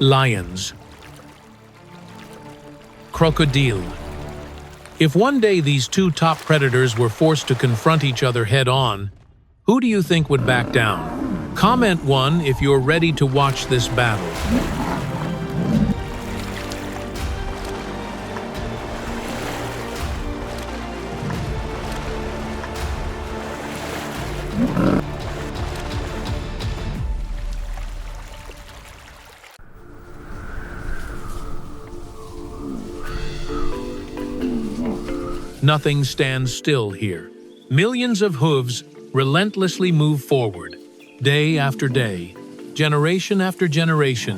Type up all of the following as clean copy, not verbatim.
Lions. Crocodile. If one day these two top predators were forced to confront each other head-on, who do you think would back down? Comment 1 if you're ready to watch this battle. Nothing stands still here. Millions of hooves relentlessly move forward, day after day, generation after generation.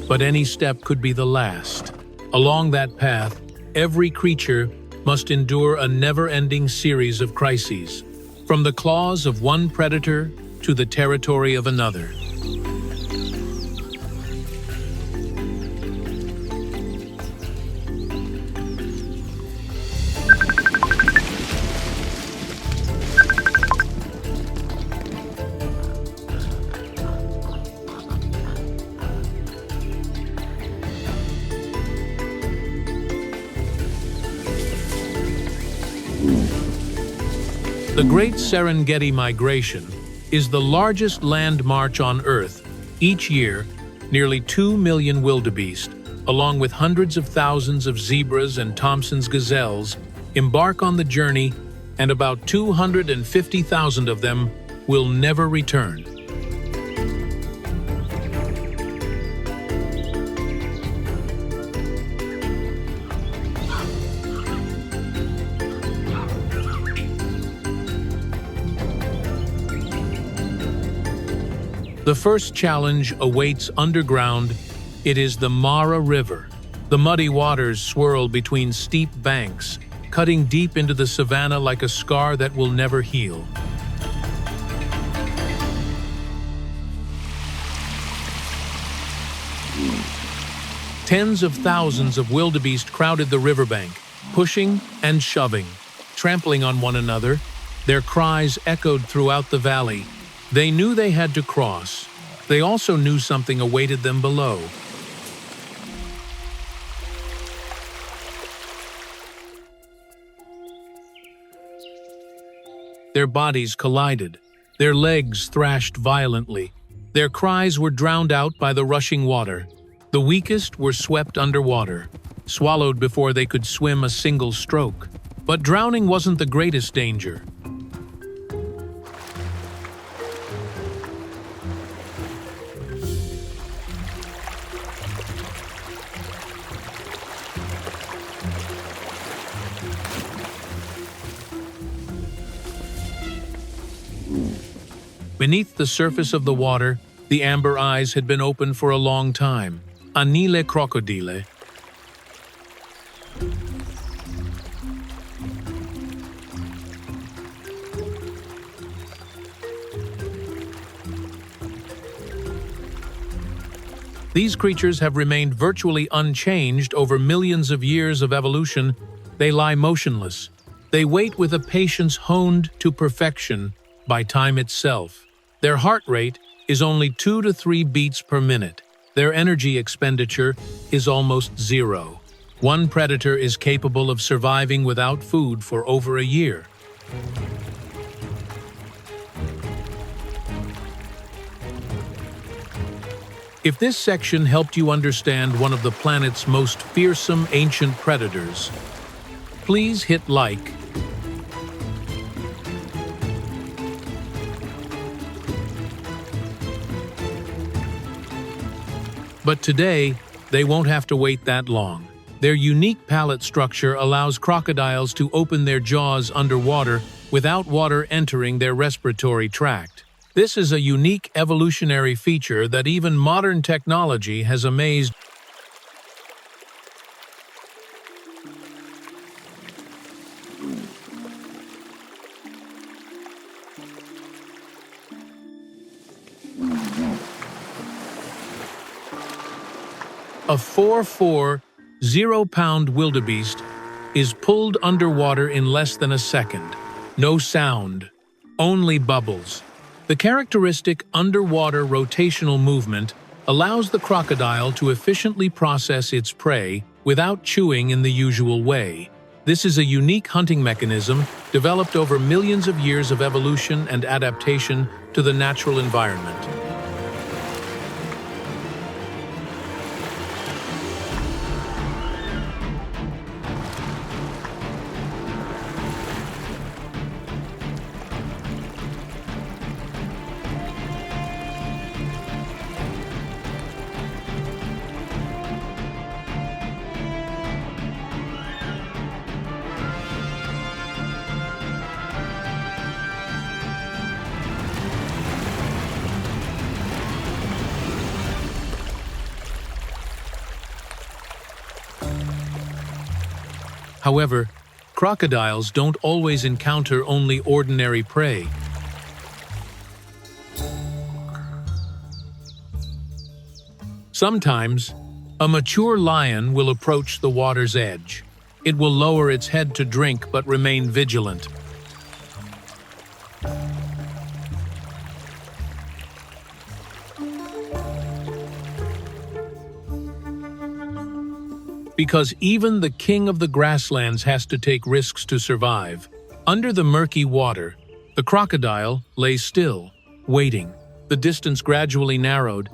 But any step could be the last. Along that path, every creature must endure a never-ending series of crises, from the claws of one predator to the territory of another. The Great Serengeti Migration is the largest land march on Earth. Each year, nearly 2 million wildebeest, along with hundreds of thousands of zebras and Thompson's gazelles, embark on the journey, and about 250,000 of them will never return. The first challenge awaits underground. It is the Mara River. The muddy waters swirl between steep banks, cutting deep into the savanna like a scar that will never heal. Tens of thousands of wildebeest crowded the riverbank, pushing and shoving, trampling on one another. Their cries echoed throughout the valley. They knew they had to cross. They also knew something awaited them below. Their bodies collided. Their legs thrashed violently. Their cries were drowned out by the rushing water. The weakest were swept underwater, swallowed before they could swim a single stroke. But drowning wasn't the greatest danger. Beneath the surface of the water, the amber eyes had been open for a long time. Anile crocodile. These creatures have remained virtually unchanged over millions of years of evolution. They lie motionless. They wait with a patience honed to perfection by time itself. Their heart rate is only 2 to 3 beats per minute. Their energy expenditure is almost zero. One predator is capable of surviving without food for over a year. If this section helped you understand one of the planet's most fearsome ancient predators, please hit like. But today, they won't have to wait that long. Their unique palate structure allows crocodiles to open their jaws underwater without water entering their respiratory tract. This is a unique evolutionary feature that even modern technology has amazed. A 4'4", 0-pound wildebeest is pulled underwater in less than a second. No sound, only bubbles. The characteristic underwater rotational movement allows the crocodile to efficiently process its prey without chewing in the usual way. This is a unique hunting mechanism developed over millions of years of evolution and adaptation to the natural environment. However, crocodiles don't always encounter only ordinary prey. Sometimes, a mature lion will approach the water's edge. It will lower its head to drink but remain vigilant. Because even the king of the grasslands has to take risks to survive. Under the murky water, the crocodile lay still, waiting. The distance gradually narrowed.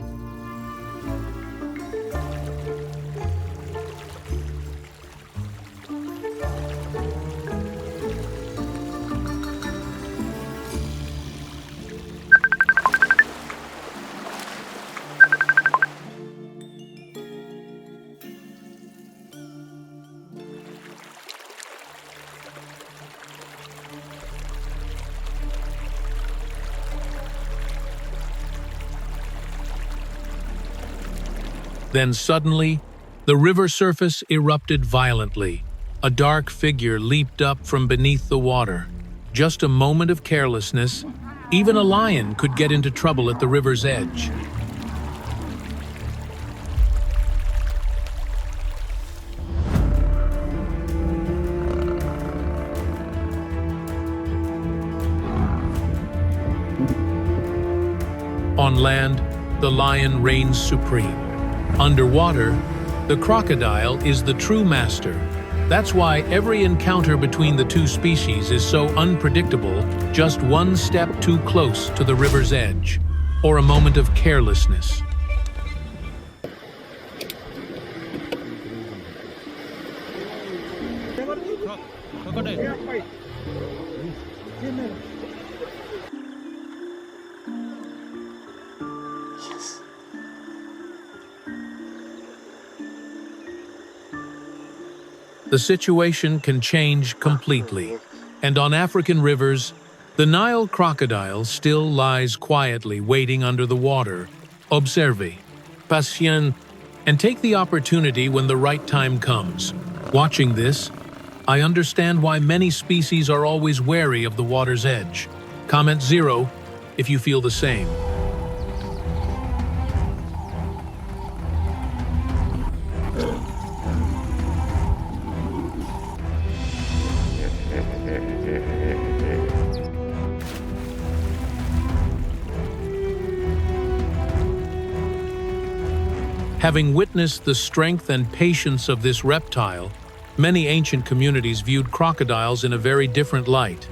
Then suddenly, the river surface erupted violently. A dark figure leaped up from beneath the water. Just a moment of carelessness, even a lion could get into trouble at the river's edge. On land, the lion reigns supreme. Underwater, the crocodile is the true master. That's why every encounter between the two species is so unpredictable, just one step too close to the river's edge, or a moment of carelessness. Crocodile. The situation can change completely, and on African rivers, the Nile crocodile still lies quietly waiting under the water. Observe, patient, and take the opportunity when the right time comes. Watching this, I understand why many species are always wary of the water's edge. Comment 0 if you feel the same. Having witnessed the strength and patience of this reptile, many ancient communities viewed crocodiles in a very different light.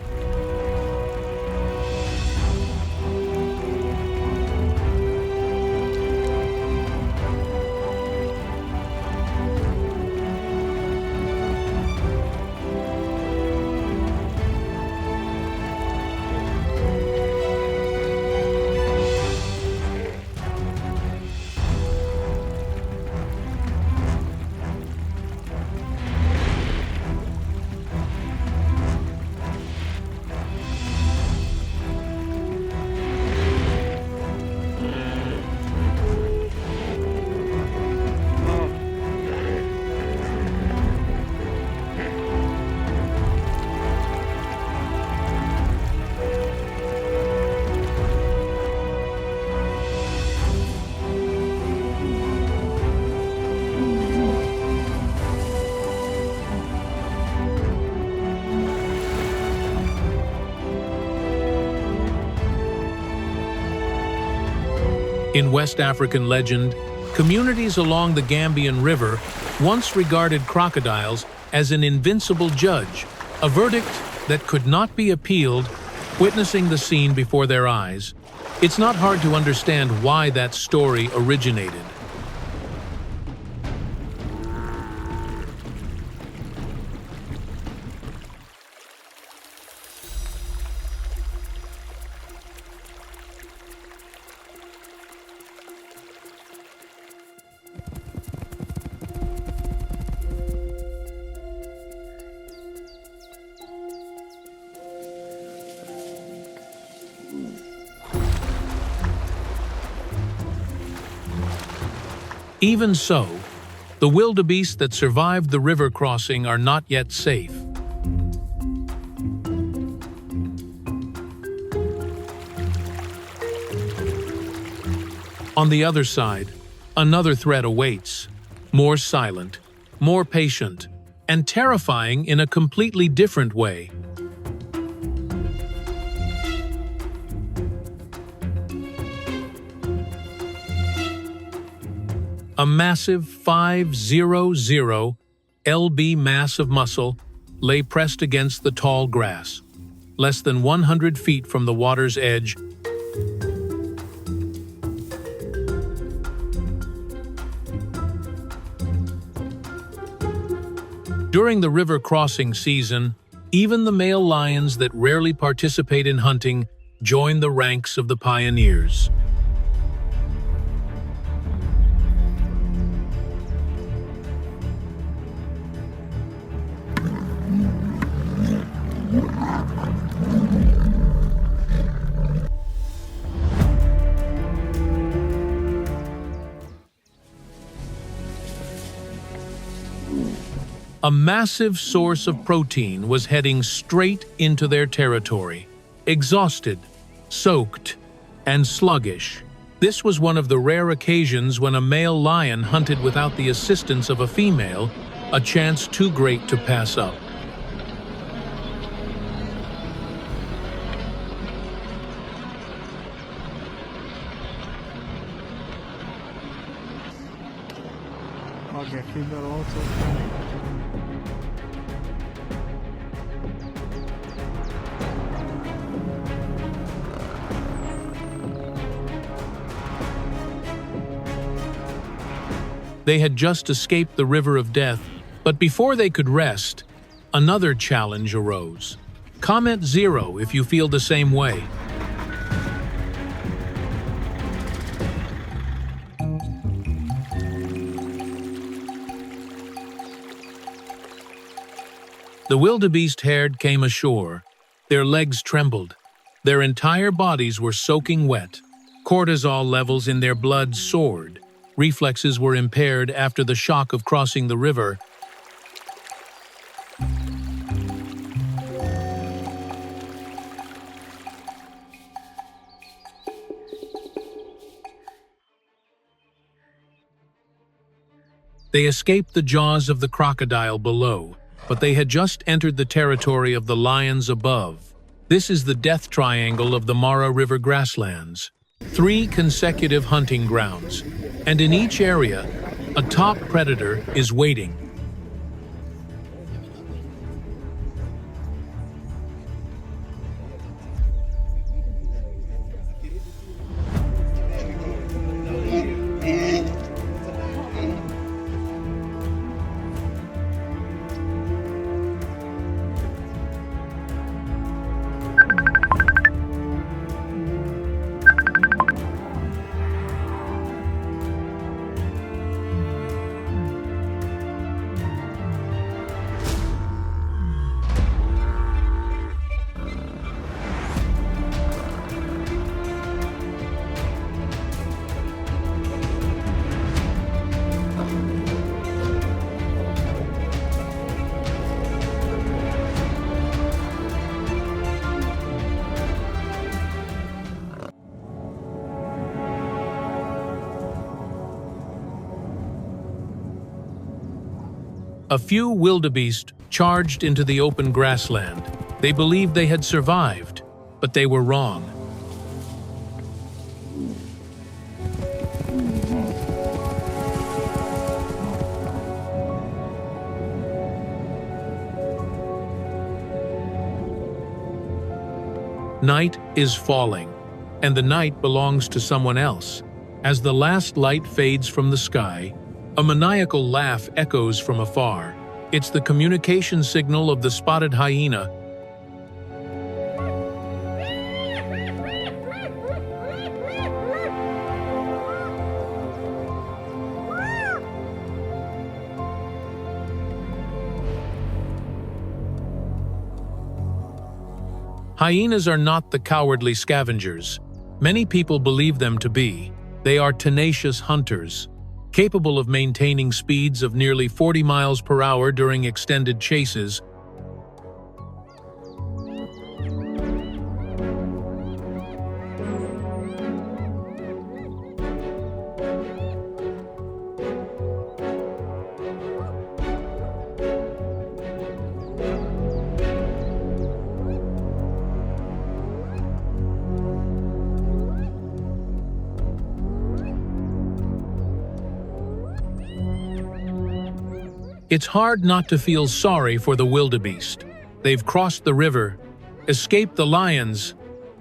In West African legend, communities along the Gambian River once regarded crocodiles as an invincible judge, a verdict that could not be appealed. Witnessing the scene before their eyes, it's not hard to understand why that story originated. Even so, the wildebeest that survived the river crossing are not yet safe. On the other side, another threat awaits, more silent, more patient, and terrifying in a completely different way. A massive 500 lb mass of muscle lay pressed against the tall grass, less than 100 feet from the water's edge. During the river crossing season, even the male lions that rarely participate in hunting join the ranks of the pioneers. A massive source of protein was heading straight into their territory. Exhausted, soaked, and sluggish, this was one of the rare occasions when a male lion hunted without the assistance of a female, a chance too great to pass up. Okay, female also. They had just escaped the river of death, but before they could rest, another challenge arose. Comment 0 if you feel the same way. The wildebeest herd came ashore. Their legs trembled. Their entire bodies were soaking wet. Cortisol levels in their blood soared. Reflexes were impaired after the shock of crossing the river. They escaped the jaws of the crocodile below, but they had just entered the territory of the lions above. This is the death triangle of the Mara River grasslands. 3 consecutive hunting grounds, and in each area, a top predator is waiting. A few wildebeest charged into the open grassland. They believed they had survived, but they were wrong. Night is falling, and the night belongs to someone else. As the last light fades from the sky, a maniacal laugh echoes from afar. It's the communication signal of the spotted hyena. Hyenas are not the cowardly scavengers many people believe them to be. They are tenacious hunters, capable of maintaining speeds of nearly 40 miles per hour during extended chases. It's hard not to feel sorry for the wildebeest. They've crossed the river, escaped the lions,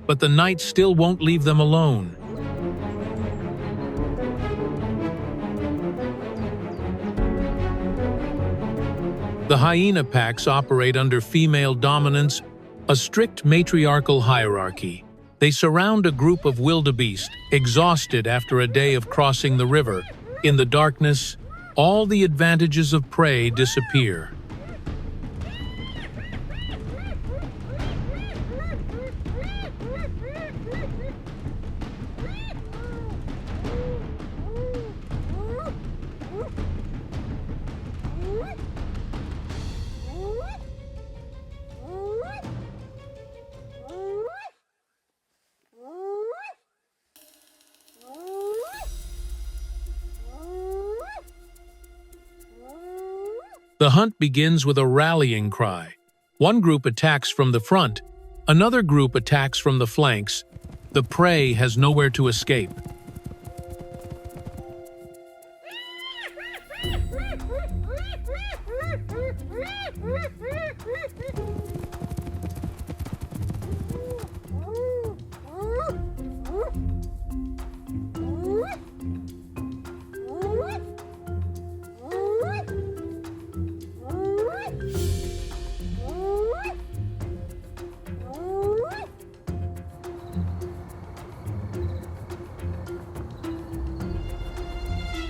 but the night still won't leave them alone. The hyena packs operate under female dominance, a strict matriarchal hierarchy. They surround a group of wildebeest, exhausted after a day of crossing the river. In the darkness, all the advantages of prey disappear. The hunt begins with a rallying cry. One group attacks from the front, another group attacks from the flanks. The prey has nowhere to escape.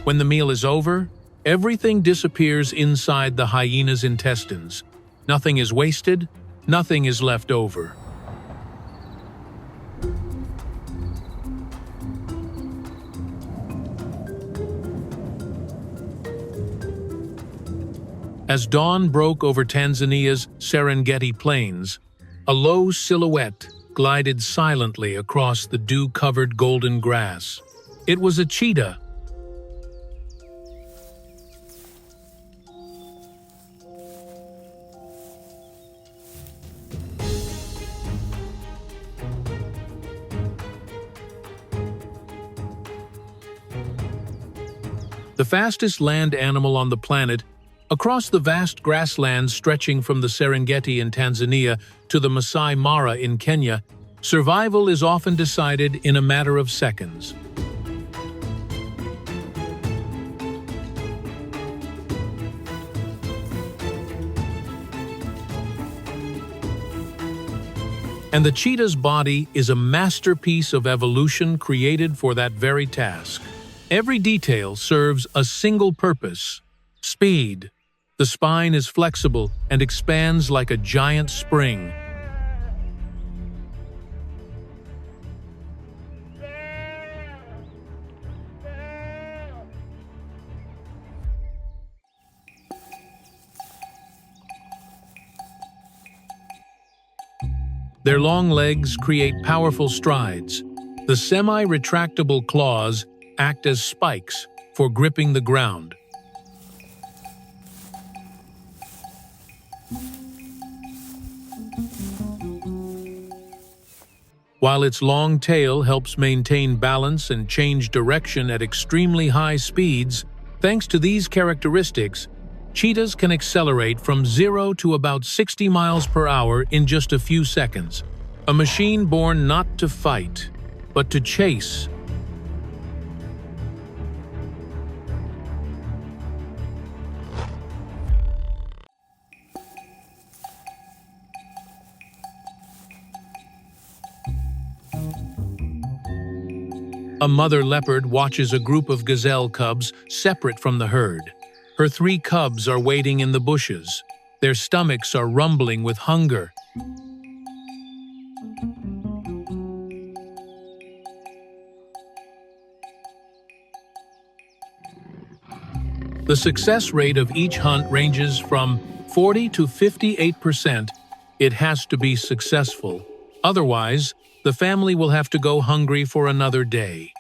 When the meal is over, everything disappears inside the hyena's intestines. Nothing is wasted, nothing is left over. As dawn broke over Tanzania's Serengeti plains, a low silhouette glided silently across the dew-covered golden grass. It was a cheetah. The fastest land animal on the planet, across the vast grasslands stretching from the Serengeti in Tanzania to the Masai Mara in Kenya, survival is often decided in a matter of seconds. And the cheetah's body is a masterpiece of evolution created for that very task. Every detail serves a single purpose: speed. The spine is flexible and expands like a giant spring. Their long legs create powerful strides. The semi-retractable claws act as spikes for gripping the ground. While its long tail helps maintain balance and change direction at extremely high speeds, thanks to these characteristics, cheetahs can accelerate from 0 to about 60 miles per hour in just a few seconds. A machine born not to fight, but to chase. A mother leopard watches a group of gazelle cubs separate from the herd. Her 3 cubs are waiting in the bushes. Their stomachs are rumbling with hunger. The success rate of each hunt ranges from 40 to 58%. It has to be successful. Otherwise, the family will have to go hungry for another day.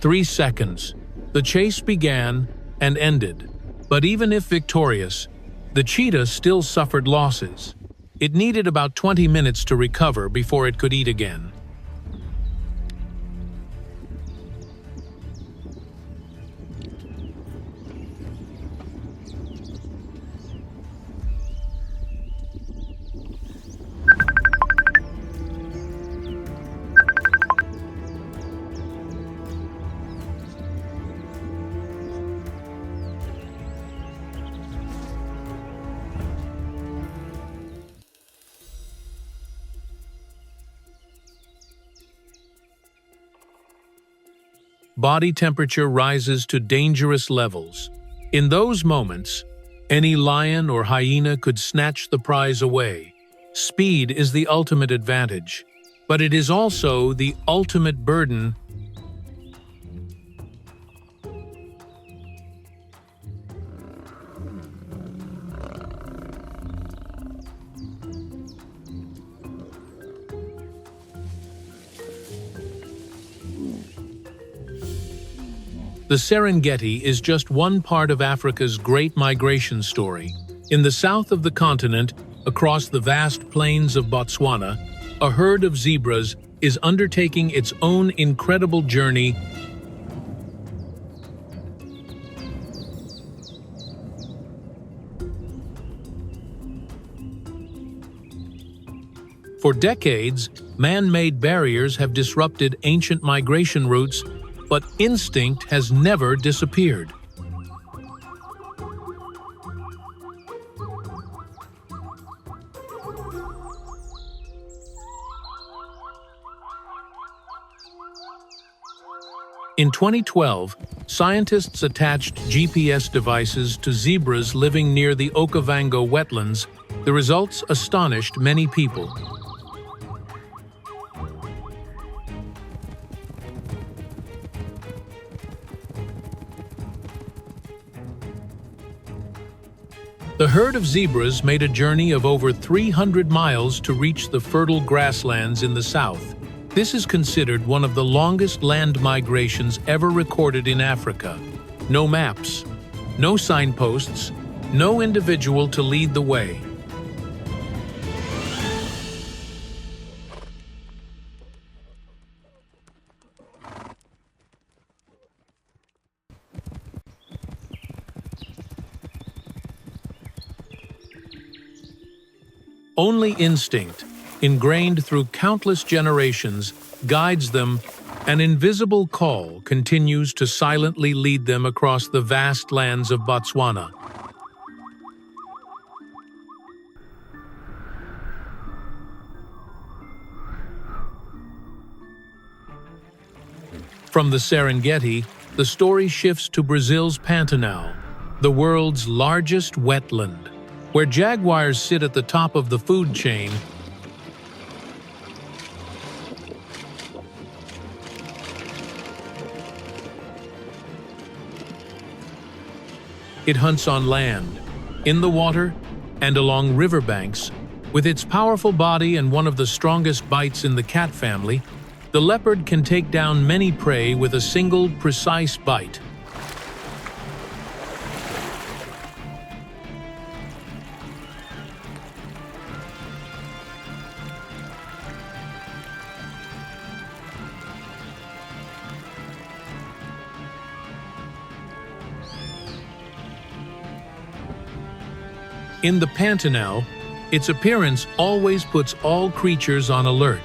"3 seconds. The chase began and ended. But even if victorious, the cheetah still suffered losses. It needed about 20 minutes to recover before it could eat again. Body temperature rises to dangerous levels. In those moments, any lion or hyena could snatch the prize away. Speed is the ultimate advantage, but it is also the ultimate burden. The Serengeti is just one part of Africa's great migration story. In the south of the continent, across the vast plains of Botswana, a herd of zebras is undertaking its own incredible journey. For decades, man-made barriers have disrupted ancient migration routes, but instinct has never disappeared. In 2012, scientists attached GPS devices to zebras living near the Okavango wetlands. The results astonished many people. The herd of zebras made a journey of over 300 miles to reach the fertile grasslands in the south. This is considered one of the longest land migrations ever recorded in Africa. No maps, no signposts, no individual to lead the way. Only instinct, ingrained through countless generations, guides them. An invisible call continues to silently lead them across the vast lands of Botswana. From the Serengeti, the story shifts to Brazil's Pantanal, the world's largest wetland, where jaguars sit at the top of the food chain. It hunts on land, in the water, and along riverbanks. With its powerful body and one of the strongest bites in the cat family, the leopard can take down many prey with a single, precise bite. In the Pantanal, its appearance always puts all creatures on alert.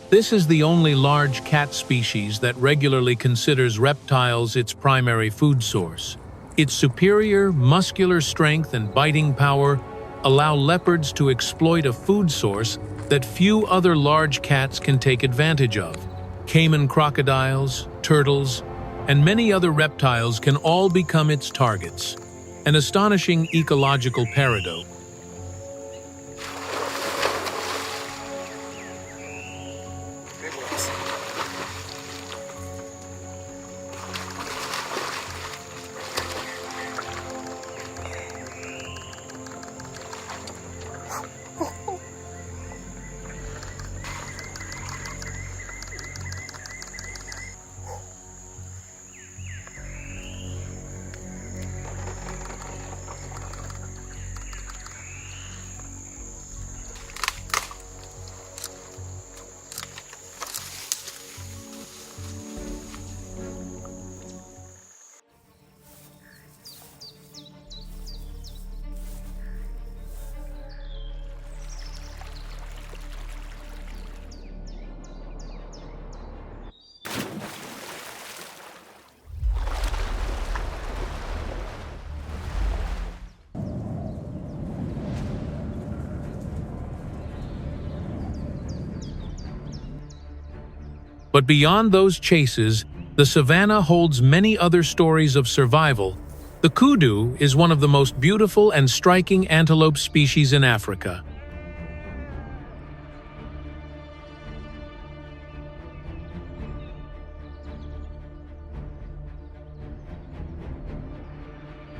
This is the only large cat species that regularly considers reptiles its primary food source. Its superior muscular strength and biting power allow leopards to exploit a food source that few other large cats can take advantage of. Cayman crocodiles, turtles, and many other reptiles can all become its targets. An astonishing ecological paradox. But beyond those chases, the savanna holds many other stories of survival. The kudu is one of the most beautiful and striking antelope species in Africa.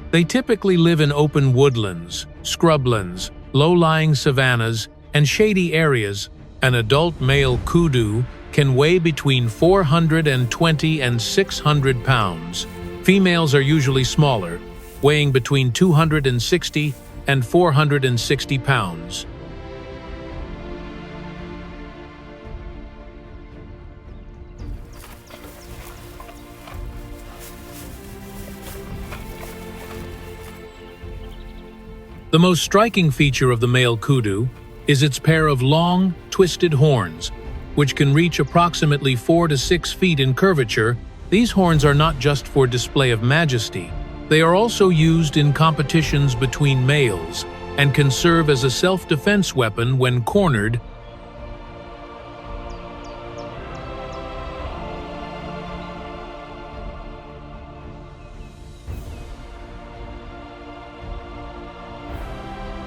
They typically live in open woodlands, scrublands, low-lying savannas, and shady areas. An adult male kudu can weigh between 420 and 600 pounds. Females are usually smaller, weighing between 260 and 460 pounds. The most striking feature of the male kudu is its pair of long, twisted horns, which can reach approximately 4 to 6 feet in curvature. These horns are not just for display of majesty. They are also used in competitions between males and can serve as a self-defense weapon when cornered.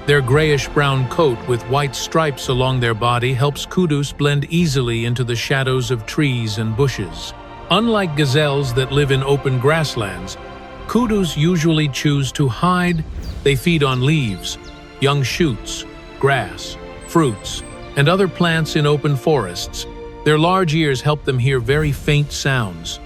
Their grayish-brown coat with white stripes along their body helps kudus blend easily into the shadows of trees and bushes. Unlike gazelles that live in open grasslands, kudus usually choose to hide. They feed on leaves, young shoots, grass, fruits, and other plants in open forests. Their large ears help them hear very faint sounds.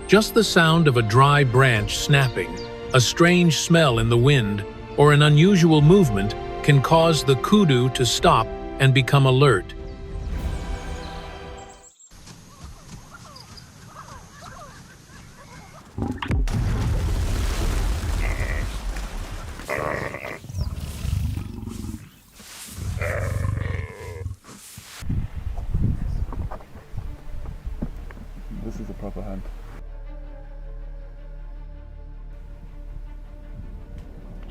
Just the sound of a dry branch snapping, a strange smell in the wind, or an unusual movement can cause the kudu to stop and become alert. This is a proper hunt.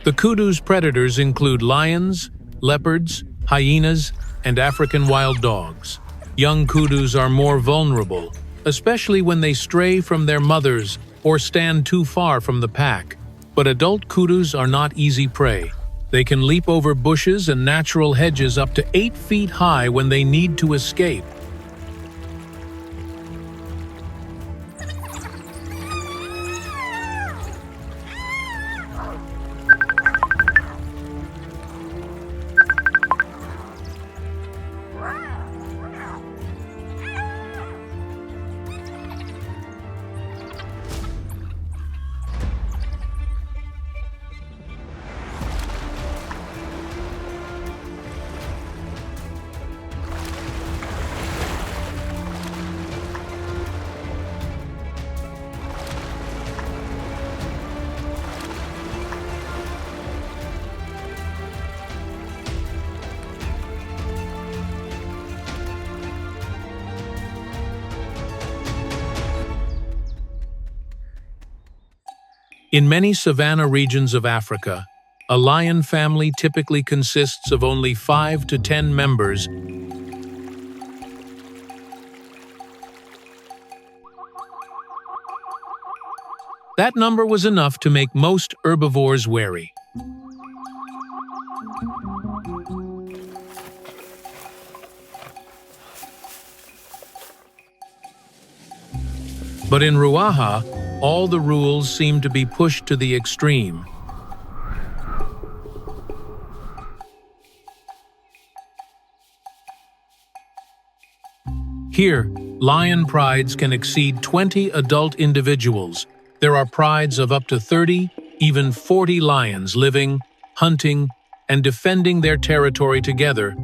The kudu's predators include lions, leopards, hyenas, and African wild dogs. Young kudus are more vulnerable, especially when they stray from their mothers or stand too far from the pack. But adult kudus are not easy prey. They can leap over bushes and natural hedges up to 8 feet high when they need to escape. In many savanna regions of Africa, a lion family typically consists of only 5 to 10 members. That number was enough to make most herbivores wary. But in Ruaha, all the rules seem to be pushed to the extreme. Here, lion prides can exceed 20 adult individuals. There are prides of up to 30, even 40 lions living, hunting, and defending their territory together.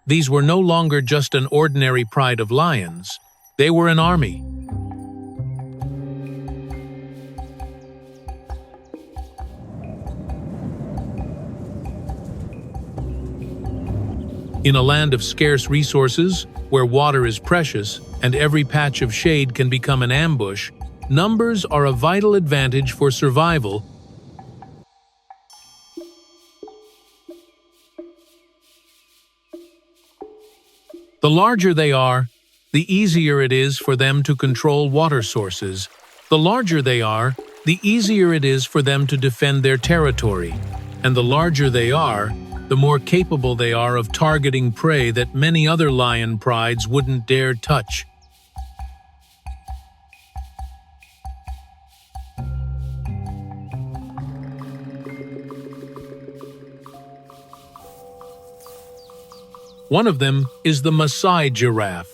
These were no longer just an ordinary pride of lions. They were an army. In a land of scarce resources, where water is precious and every patch of shade can become an ambush, numbers are a vital advantage for survival. The larger they are, the easier it is for them to control water sources. The larger they are, the easier it is for them to defend their territory. And the larger they are, the more capable they are of targeting prey that many other lion prides wouldn't dare touch. One of them is the Maasai giraffe.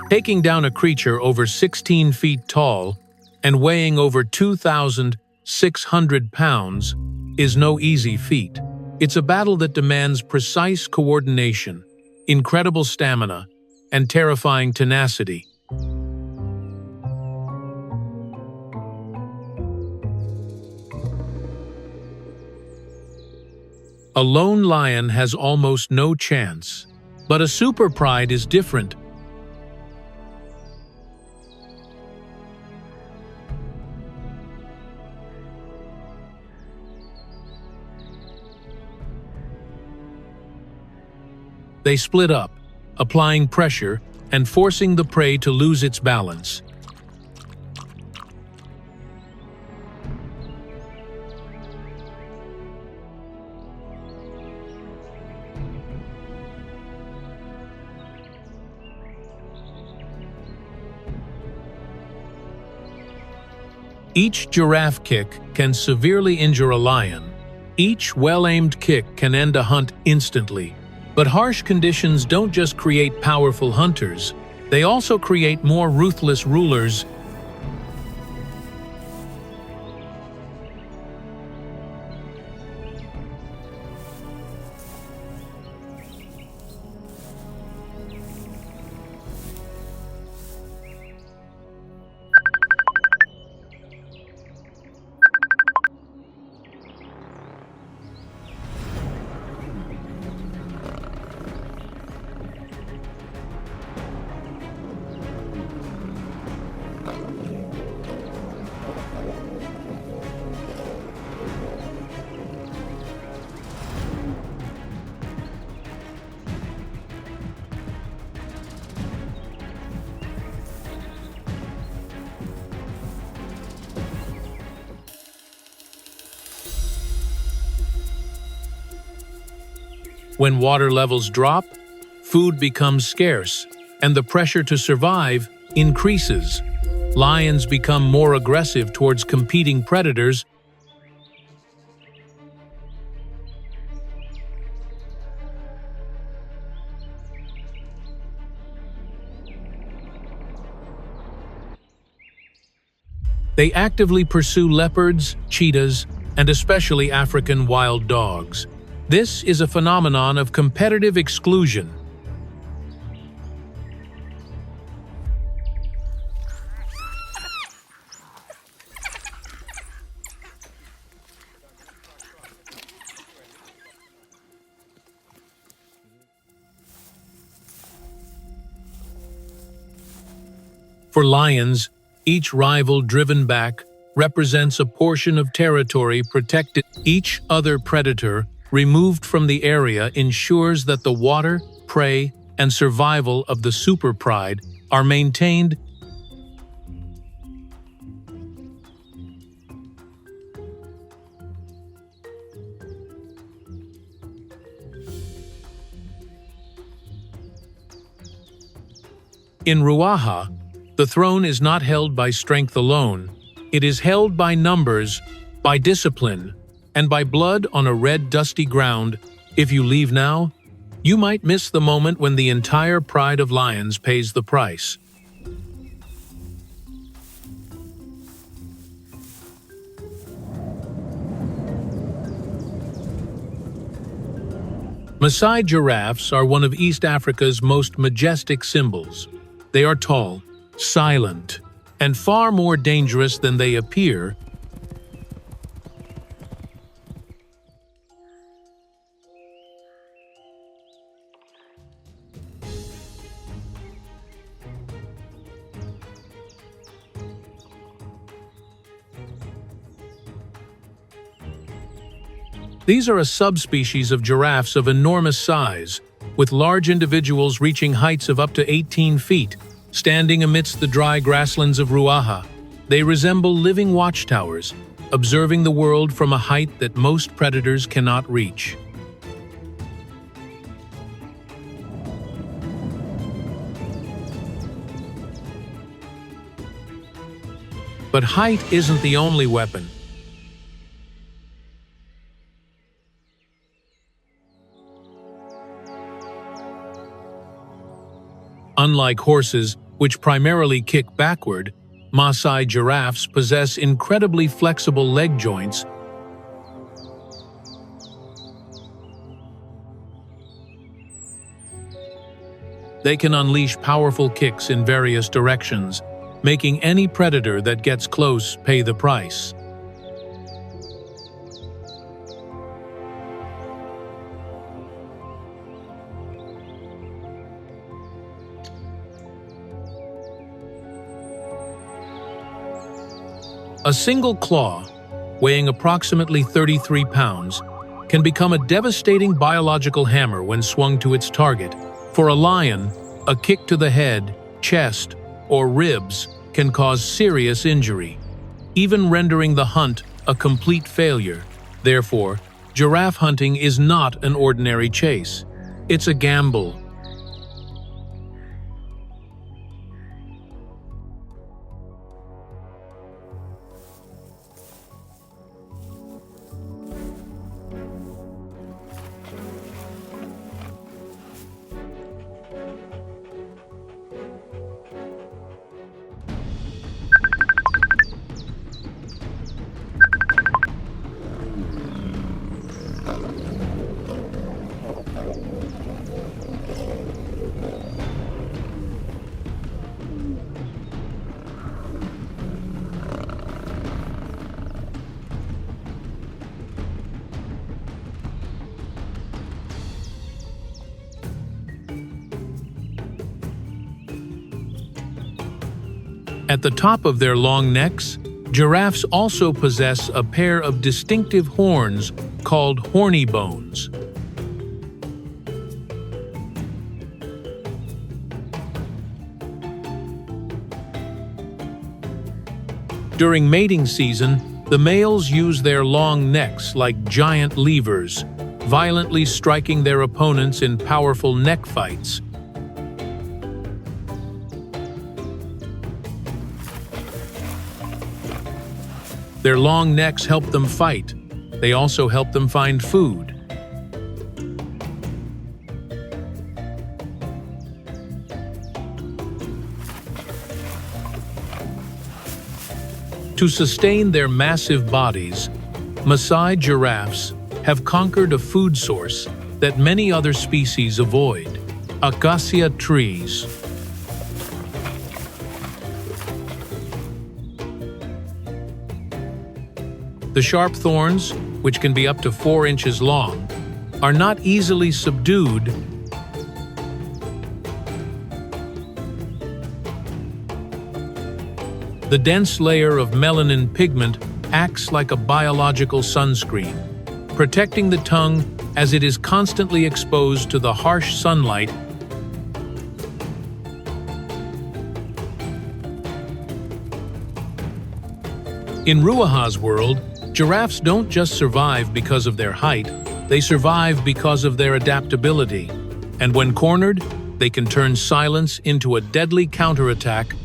Taking down a creature over 16 feet tall and weighing over 2,600 pounds is no easy feat. It's a battle that demands precise coordination, incredible stamina, and terrifying tenacity. A lone lion has almost no chance, but a super pride is different. They split up, applying pressure and forcing the prey to lose its balance. Each giraffe kick can severely injure a lion. Each well-aimed kick can end a hunt instantly. But harsh conditions don't just create powerful hunters, they also create more ruthless rulers. When water levels drop, food becomes scarce, and the pressure to survive increases. Lions become more aggressive towards competing predators. They actively pursue leopards, cheetahs, and especially African wild dogs. This is a phenomenon of competitive exclusion. For lions, each rival driven back represents a portion of territory protected. Each other predator removed from the area ensures that the water, prey, and survival of the super pride are maintained. In Ruaha, the throne is not held by strength alone. It is held by numbers, by discipline, and by blood on a red, dusty ground. If you leave now, you might miss the moment when the entire pride of lions pays the price. Maasai giraffes are one of East Africa's most majestic symbols. They are tall, silent, and far more dangerous than they appear. These are a subspecies of giraffes of enormous size, with large individuals reaching heights of up to 18 feet, standing amidst the dry grasslands of Ruaha. They resemble living watchtowers, observing the world from a height that most predators cannot reach. But height isn't the only weapon. Unlike horses, which primarily kick backward, Maasai giraffes possess incredibly flexible leg joints. They can unleash powerful kicks in various directions, making any predator that gets close pay the price. A single claw, weighing approximately 33 pounds, can become a devastating biological hammer when swung to its target. For a lion, a kick to the head, chest, or ribs can cause serious injury, even rendering the hunt a complete failure. Therefore, giraffe hunting is not an ordinary chase. It's a gamble. At the top of their long necks, giraffes also possess a pair of distinctive horns called horny bones. During mating season, the males use their long necks like giant levers, violently striking their opponents in powerful neck fights. Their long necks help them fight. They also help them find food. To sustain their massive bodies, Maasai giraffes have conquered a food source that many other species avoid: acacia trees. The sharp thorns, which can be up to 4 inches long, are not easily subdued. The dense layer of melanin pigment acts like a biological sunscreen, protecting the tongue as it is constantly exposed to the harsh sunlight. In Ruaha's world, giraffes don't just survive because of their height, they survive because of their adaptability. And when cornered, they can turn silence into a deadly counterattack.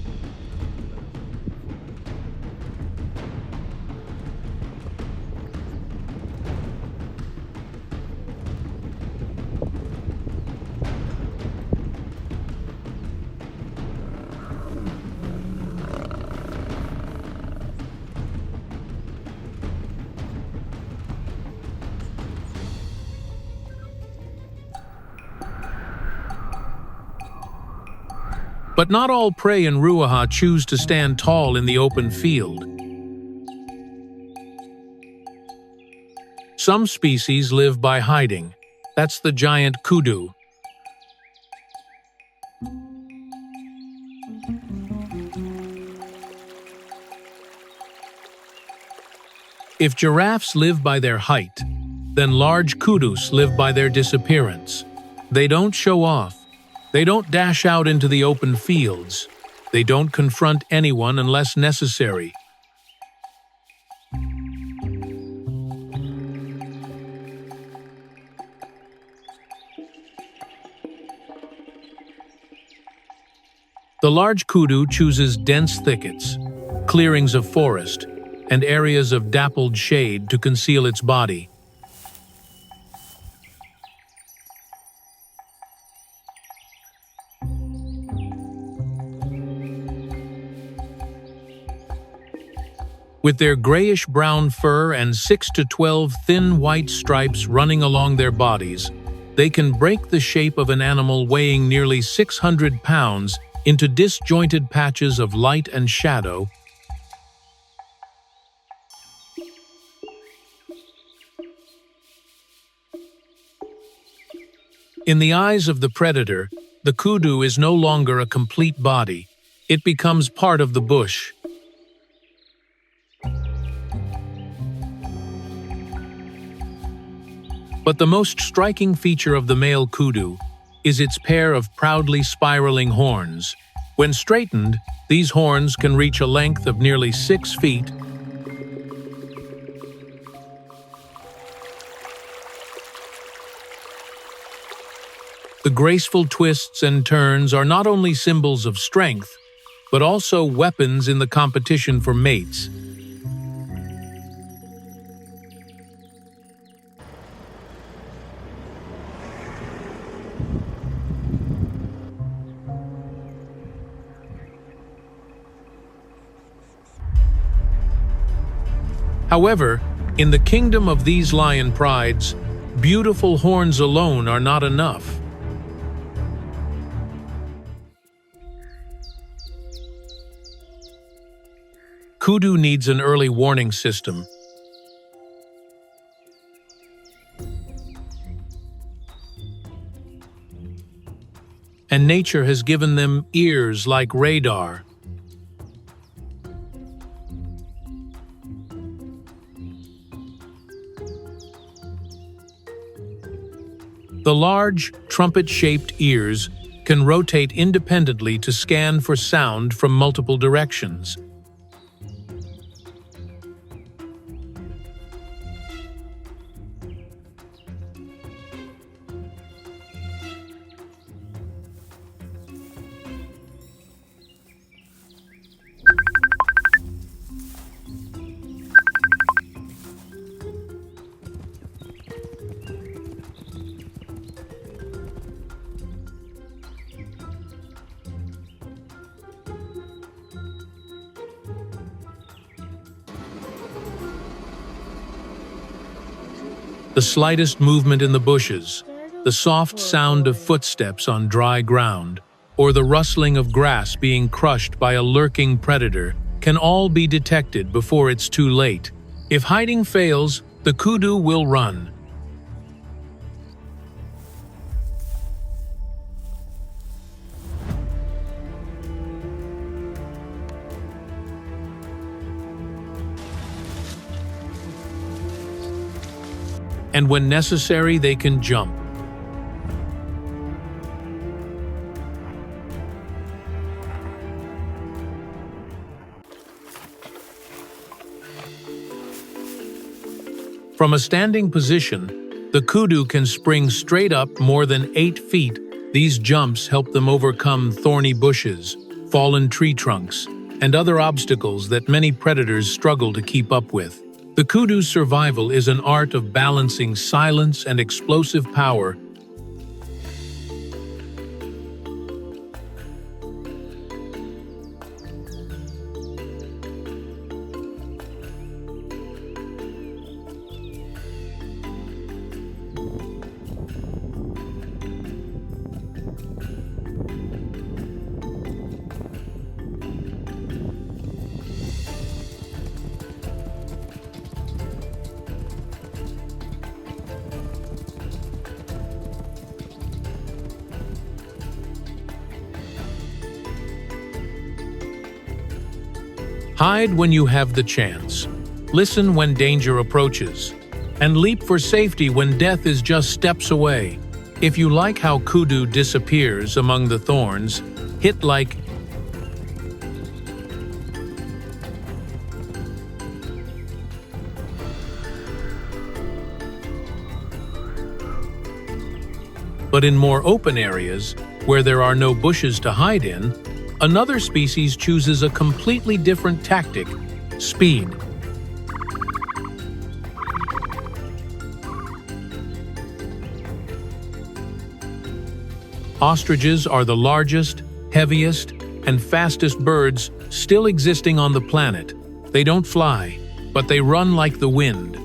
But not all prey in Ruaha choose to stand tall in the open field. Some species live by hiding. That's the giant kudu. If giraffes live by their height, then large kudus live by their disappearance. They don't show off. They don't dash out into the open fields. They don't confront anyone unless necessary. The large kudu chooses dense thickets, clearings of forest, and areas of dappled shade to conceal its body. With their grayish-brown fur and 6 to 12 thin white stripes running along their bodies, they can break the shape of an animal weighing nearly 600 pounds into disjointed patches of light and shadow. In the eyes of the predator, the kudu is no longer a complete body. It becomes part of the bush. But the most striking feature of the male kudu is its pair of proudly spiraling horns. When straightened, these horns can reach a length of nearly 6 feet. The graceful twists and turns are not only symbols of strength, but also weapons in the competition for mates. However, in the kingdom of these lion prides, beautiful horns alone are not enough. Kudu needs an early warning system. And nature has given them ears like radar. The large, trumpet-shaped ears can rotate independently to scan for sound from multiple directions. The slightest movement in the bushes, the soft sound of footsteps on dry ground, or the rustling of grass being crushed by a lurking predator can all be detected before it's too late. If hiding fails, the kudu will run. and when necessary, they can jump. From a standing position, the kudu can spring straight up more than 8 feet. These jumps help them overcome thorny bushes, fallen tree trunks, and other obstacles that many predators struggle to keep up with. The kudu's survival is an art of balancing silence and explosive power. Hide when you have the chance. Listen when danger approaches. And leap for safety when death is just steps away. If you like how kudu disappears among the thorns, hit like. But in more open areas, where there are no bushes to hide in, another species chooses a completely different tactic: speed. Ostriches are the largest, heaviest, and fastest birds still existing on the planet. They don't fly, but they run like the wind.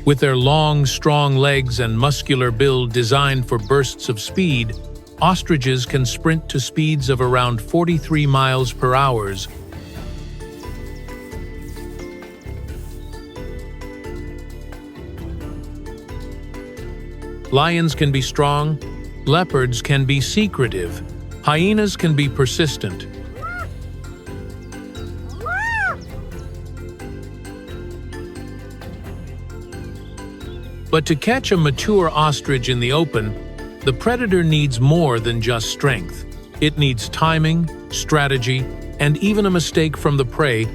With their long, strong legs and muscular build designed for bursts of speed, ostriches can sprint to speeds of around 43 miles per hour. Lions can be strong, leopards can be secretive, hyenas can be persistent. But to catch a mature ostrich in the open, the predator needs more than just strength. It needs timing, strategy, and even a mistake from the prey.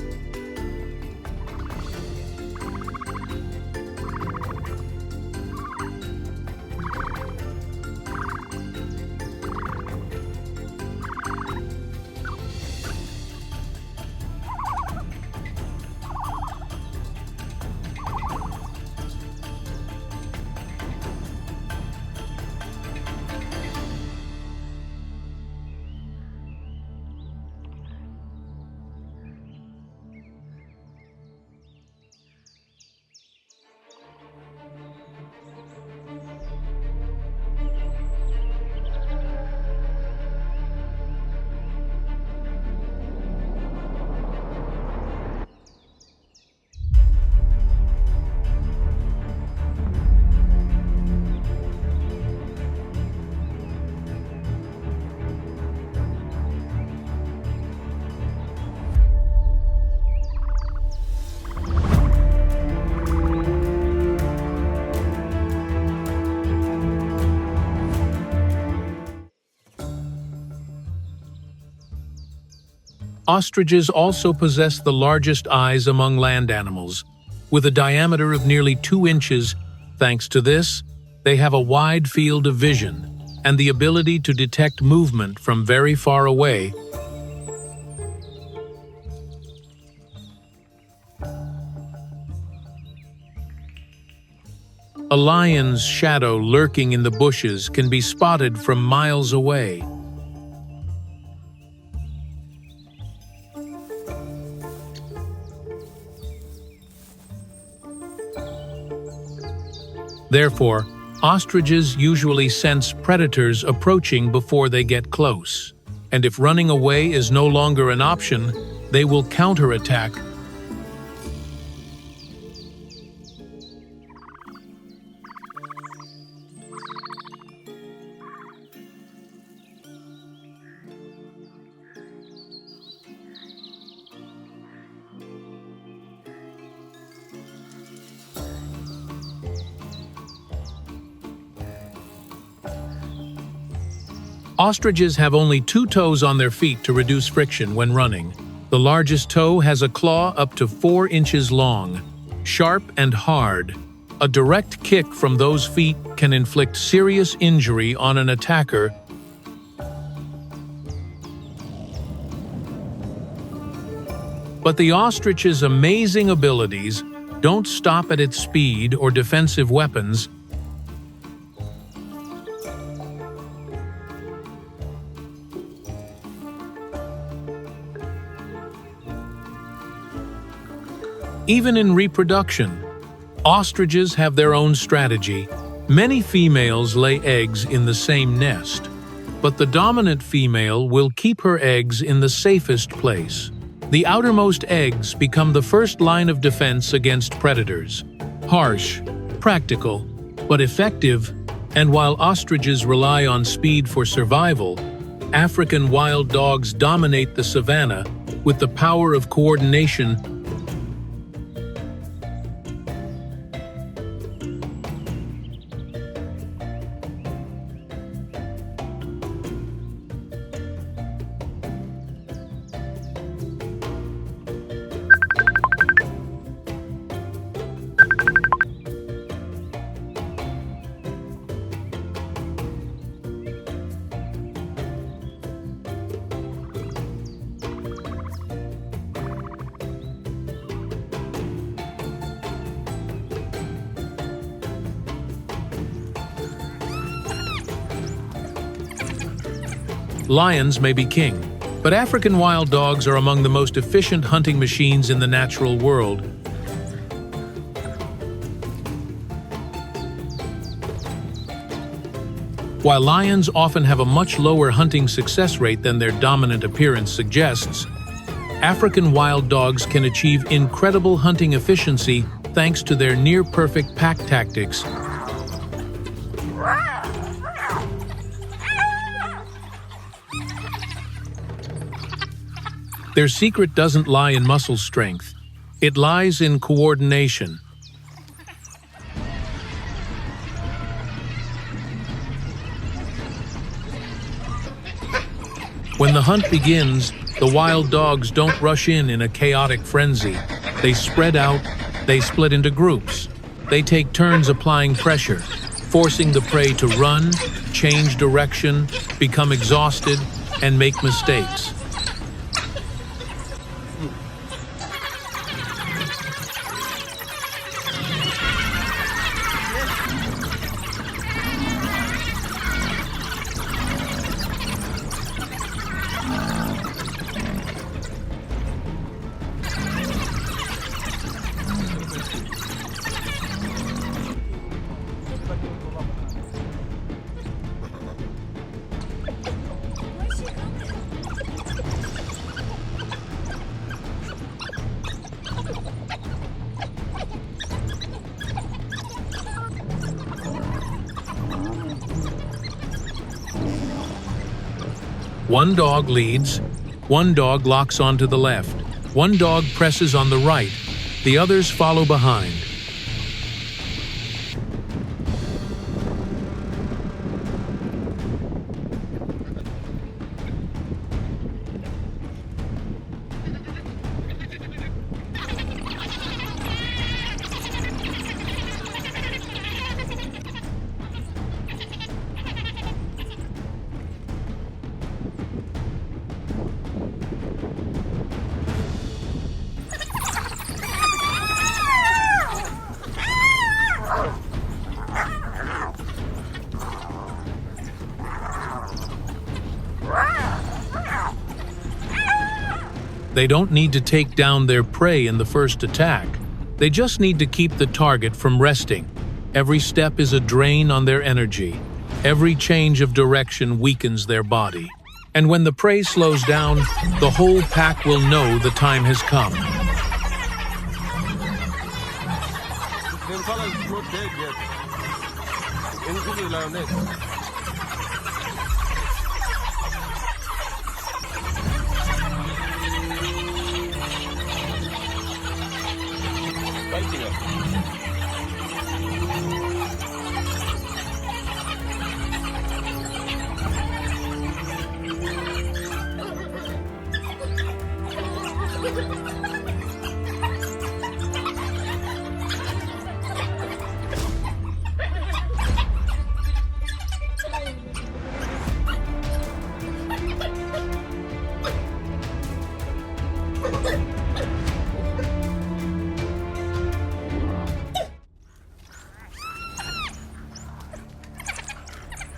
Ostriches also possess the largest eyes among land animals, with a diameter of nearly 2 inches. Thanks to this, they have a wide field of vision and the ability to detect movement from very far away. A lion's shadow lurking in the bushes can be spotted from miles away. Therefore, ostriches usually sense predators approaching before they get close. And if running away is no longer an option, they will counterattack. Ostriches have only 2 toes on their feet to reduce friction when running. The largest toe has a claw up to 4 inches long, sharp and hard. A direct kick from those feet can inflict serious injury on an attacker. But the ostrich's amazing abilities don't stop at its speed or defensive weapons. Even in reproduction, ostriches have their own strategy. Many females lay eggs in the same nest, but the dominant female will keep her eggs in the safest place. The outermost eggs become the first line of defense against predators. Harsh, practical, but effective, and while ostriches rely on speed for survival, African wild dogs dominate the savanna with the power of coordination. Lions may be king, but African wild dogs are among the most efficient hunting machines in the natural world. While lions often have a much lower hunting success rate than their dominant appearance suggests, African wild dogs can achieve incredible hunting efficiency thanks to their near-perfect pack tactics. Their secret doesn't lie in muscle strength. It lies in coordination. When the hunt begins, the wild dogs don't rush in a chaotic frenzy. They spread out, they split into groups. They take turns applying pressure, forcing the prey to run, change direction, become exhausted, and make mistakes. One dog leads, one dog locks onto the left, one dog presses on the right, the others follow behind. They don't need to take down their prey in the first attack. They just need to keep the target from resting. Every step is a drain on their energy. Every change of direction weakens their body. And when the prey slows down, the whole pack will know the time has come.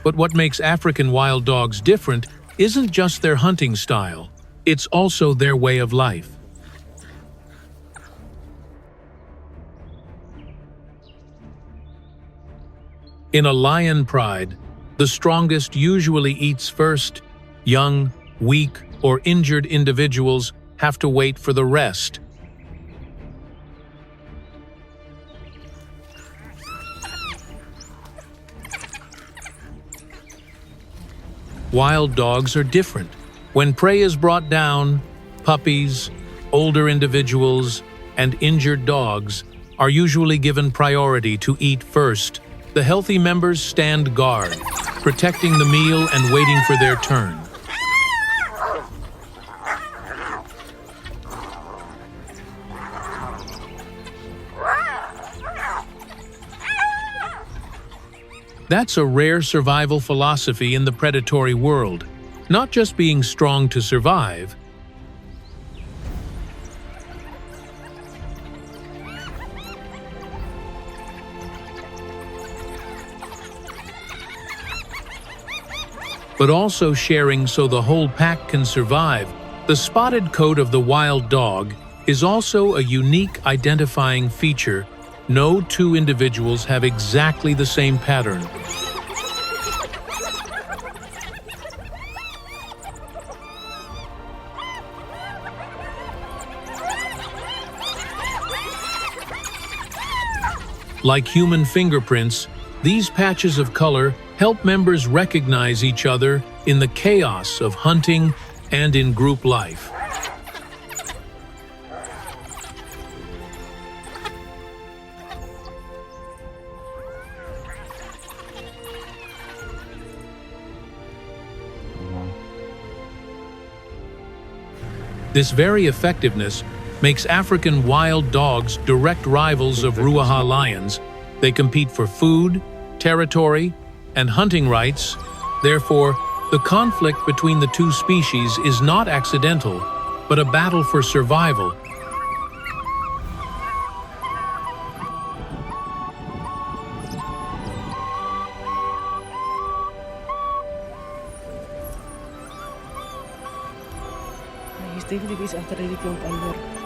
But what makes African wild dogs different isn't just their hunting style, it's also their way of life. In a lion pride, the strongest usually eats first. Young, weak, or injured individuals have to wait for the rest. Wild dogs are different. When prey is brought down, puppies, older individuals, and injured dogs are usually given priority to eat first. The healthy members stand guard, protecting the meal and waiting for their turn. That's a rare survival philosophy in the predatory world, not just being strong to survive, but also sharing so the whole pack can survive. The spotted coat of the wild dog is also a unique identifying feature. No two individuals have exactly the same pattern. Like human fingerprints, these patches of color help members recognize each other in the chaos of hunting and in group life. This very effectiveness makes African wild dogs direct rivals of Ruaha lions. They compete for food, territory, and hunting rights. Therefore, the conflict between the two species is not accidental, but a battle for survival. His technique is after really pure power.